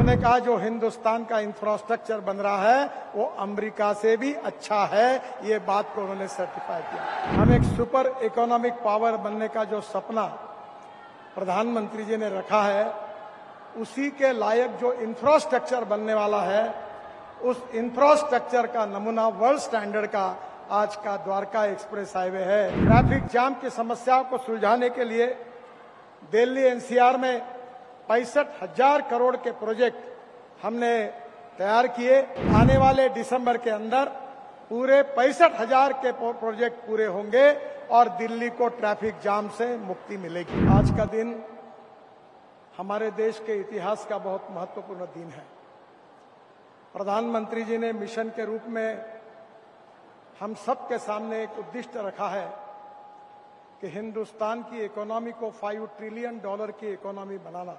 उन्होंने कहा जो हिंदुस्तान का इंफ्रास्ट्रक्चर बन रहा है वो अमेरिका से भी अच्छा है, ये बात को उन्होंने सर्टिफाई किया। हम एक सुपर इकोनॉमिक पावर बनने का जो सपना प्रधानमंत्री जी ने रखा है, उसी के लायक जो इंफ्रास्ट्रक्चर बनने वाला है, उस इंफ्रास्ट्रक्चर का नमूना वर्ल्ड स्टैंडर्ड का आज का द्वारका एक्सप्रेस हाईवे है। ट्रैफिक जाम की समस्याओं को सुलझाने के लिए दिल्ली एनसीआर में 65,000 करोड़ के प्रोजेक्ट हमने तैयार किए। आने वाले दिसंबर के अंदर पूरे 65,000 के प्रोजेक्ट पूरे होंगे और दिल्ली को ट्रैफिक जाम से मुक्ति मिलेगी। आज का दिन हमारे देश के इतिहास का बहुत महत्वपूर्ण दिन है। प्रधानमंत्री जी ने मिशन के रूप में हम सबके सामने एक उद्दिष्ट रखा है कि हिंदुस्तान की इकोनॉमी को $5 ट्रिलियन की इकोनॉमी बनाना,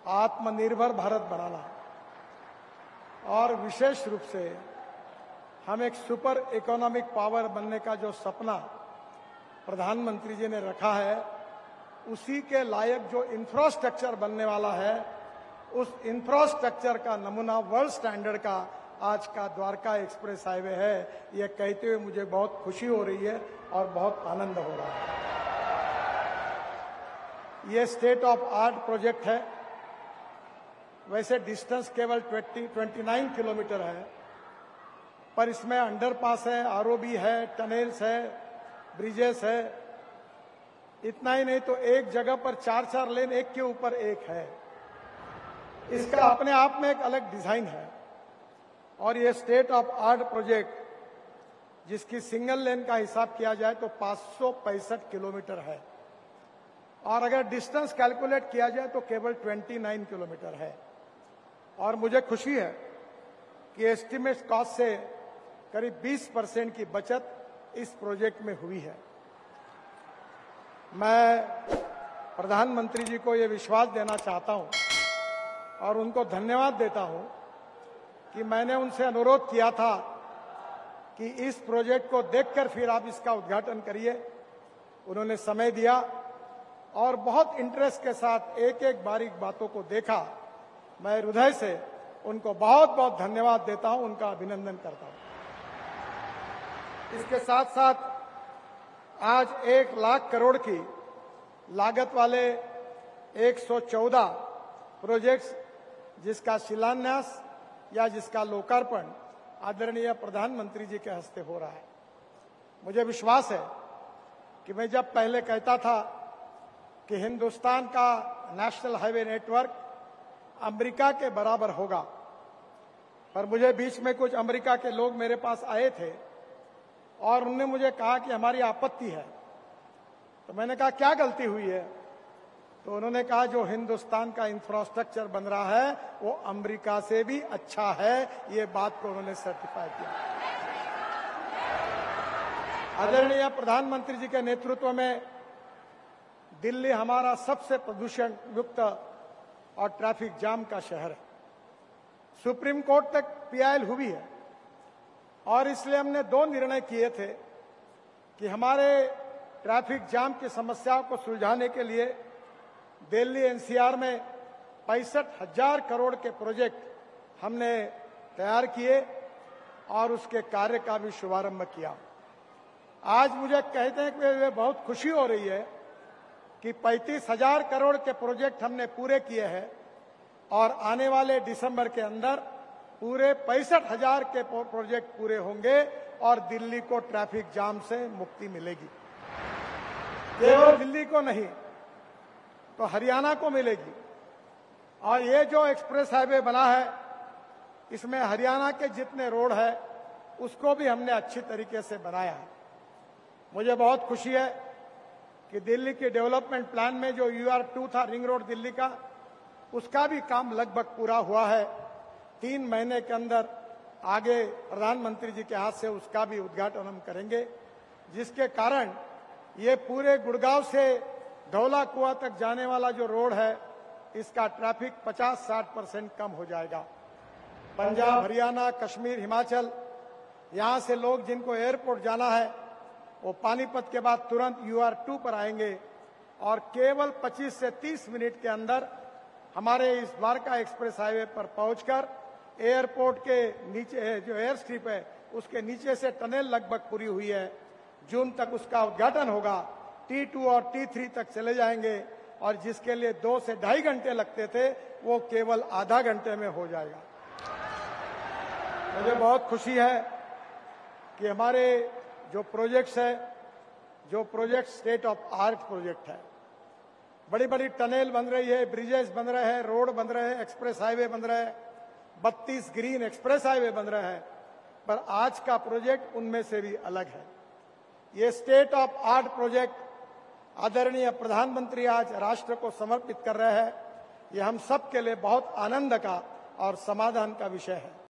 आत्मनिर्भर भारत बनाना, और विशेष रूप से हम एक सुपर इकोनॉमिक पावर बनने का जो सपना प्रधानमंत्री जी ने रखा है, उसी के लायक जो इंफ्रास्ट्रक्चर बनने वाला है, उस इंफ्रास्ट्रक्चर का नमूना वर्ल्ड स्टैंडर्ड का आज का द्वारका एक्सप्रेस हाईवे है। ये कहते हुए मुझे बहुत खुशी हो रही है और बहुत आनंद हो रहा है। ये स्टेट ऑफ आर्ट प्रोजेक्ट है। वैसे डिस्टेंस केवल 29 किलोमीटर है, पर इसमें अंडरपास है, आरओबी है, टनल्स है, ब्रिजेस है। इतना ही नहीं तो एक जगह पर 4-4 लेन एक के ऊपर एक है। इसका अपने आप में एक अलग डिजाइन है। और ये स्टेट ऑफ आर्ट प्रोजेक्ट जिसकी सिंगल लेन का हिसाब किया जाए तो 565 किलोमीटर है, और अगर डिस्टेंस कैलकुलेट किया जाए तो केवल 29 किलोमीटर है। और मुझे खुशी है कि एस्टिमेट कॉस्ट से करीब 20% की बचत इस प्रोजेक्ट में हुई है। मैं प्रधानमंत्री जी को ये विश्वास देना चाहता हूं और उनको धन्यवाद देता हूं कि मैंने उनसे अनुरोध किया था कि इस प्रोजेक्ट को देखकर फिर आप इसका उद्घाटन करिए। उन्होंने समय दिया और बहुत इंटरेस्ट के साथ एक एक बारीक बातों को देखा। मैं हृदय से उनको बहुत बहुत धन्यवाद देता हूं, उनका अभिनंदन करता हूं। इसके साथ साथ आज 1 लाख करोड़ की लागत वाले 114 प्रोजेक्ट्स जिसका शिलान्यास या जिसका लोकार्पण आदरणीय प्रधानमंत्री जी के हस्ते हो रहा है। मुझे विश्वास है कि मैं जब पहले कहता था कि हिंदुस्तान का नेशनल हाईवे नेटवर्क अमेरिका के बराबर होगा, पर मुझे बीच में कुछ अमेरिका के लोग मेरे पास आए थे और उन्होंने मुझे कहा कि हमारी आपत्ति है। तो मैंने कहा क्या गलती हुई है? तो उन्होंने कहा जो हिंदुस्तान का इंफ्रास्ट्रक्चर बन रहा है वो अमेरिका से भी अच्छा है, ये बात को उन्होंने सर्टिफाई किया। आदरणीय प्रधानमंत्री जी के नेतृत्व में दिल्ली हमारा सबसे प्रदूषण युक्त और ट्रैफिक जाम का शहर है। सुप्रीम कोर्ट तक पीआईएल हुई है और इसलिए हमने 2 निर्णय किए थे कि हमारे ट्रैफिक जाम की समस्याओं को सुलझाने के लिए दिल्ली एनसीआर में 65,000 करोड़ के प्रोजेक्ट हमने तैयार किए और उसके कार्य का भी शुभारंभ किया। आज मुझे कहते हैं कि बहुत खुशी हो रही है कि 35,000 करोड़ के प्रोजेक्ट हमने पूरे किए हैं और आने वाले दिसंबर के अंदर पूरे 65,000 के प्रोजेक्ट पूरे होंगे और दिल्ली को ट्रैफिक जाम से मुक्ति मिलेगी। केवल दिल्ली को नहीं तो हरियाणा को मिलेगी। और ये जो एक्सप्रेस हाईवे बना है, इसमें हरियाणा के जितने रोड है उसको भी हमने अच्छी तरीके से बनाया है। मुझे बहुत खुशी है कि दिल्ली के डेवलपमेंट प्लान में जो UR2 था, रिंग रोड दिल्ली का, उसका भी काम लगभग पूरा हुआ है। 3 महीने के अंदर आगे प्रधानमंत्री जी के हाथ से उसका भी उद्घाटन हम करेंगे, जिसके कारण ये पूरे गुड़गांव से धौला कुआं तक जाने वाला जो रोड है, इसका ट्रैफिक 50-60% कम हो जाएगा। पंजाब, हरियाणा, कश्मीर, हिमाचल, यहां से लोग जिनको एयरपोर्ट जाना है वो पानीपत के बाद तुरंत UR2 पर आएंगे और केवल 25 से 30 मिनट के अंदर हमारे इस द्वारका एक्सप्रेस हाईवे पर पहुंचकर एयरपोर्ट के नीचे जो एयर स्ट्रिप है उसके नीचे से टनल लगभग पूरी हुई है। जून तक उसका उद्घाटन होगा। T2 और T3 तक चले जाएंगे और जिसके लिए 2 से 2.5 घंटे लगते थे वो केवल आधा घंटे में हो जाएगा। मुझे बहुत खुशी है कि हमारे जो प्रोजेक्ट्स है, जो project state of art project है, बड़ी बड़ी टनल बन रही है, ब्रिजेस बन रहे हैं, रोड बन रहे हैं, एक्सप्रेस हाईवे बन रहे हैं, 32 ग्रीन एक्सप्रेस हाईवे बन रहे हैं, पर आज का प्रोजेक्ट उनमें से भी अलग है। ये स्टेट ऑफ आर्ट प्रोजेक्ट आदरणीय प्रधानमंत्री आज राष्ट्र को समर्पित कर रहे हैं। ये हम सब के लिए बहुत आनंद का और समाधान का विषय है।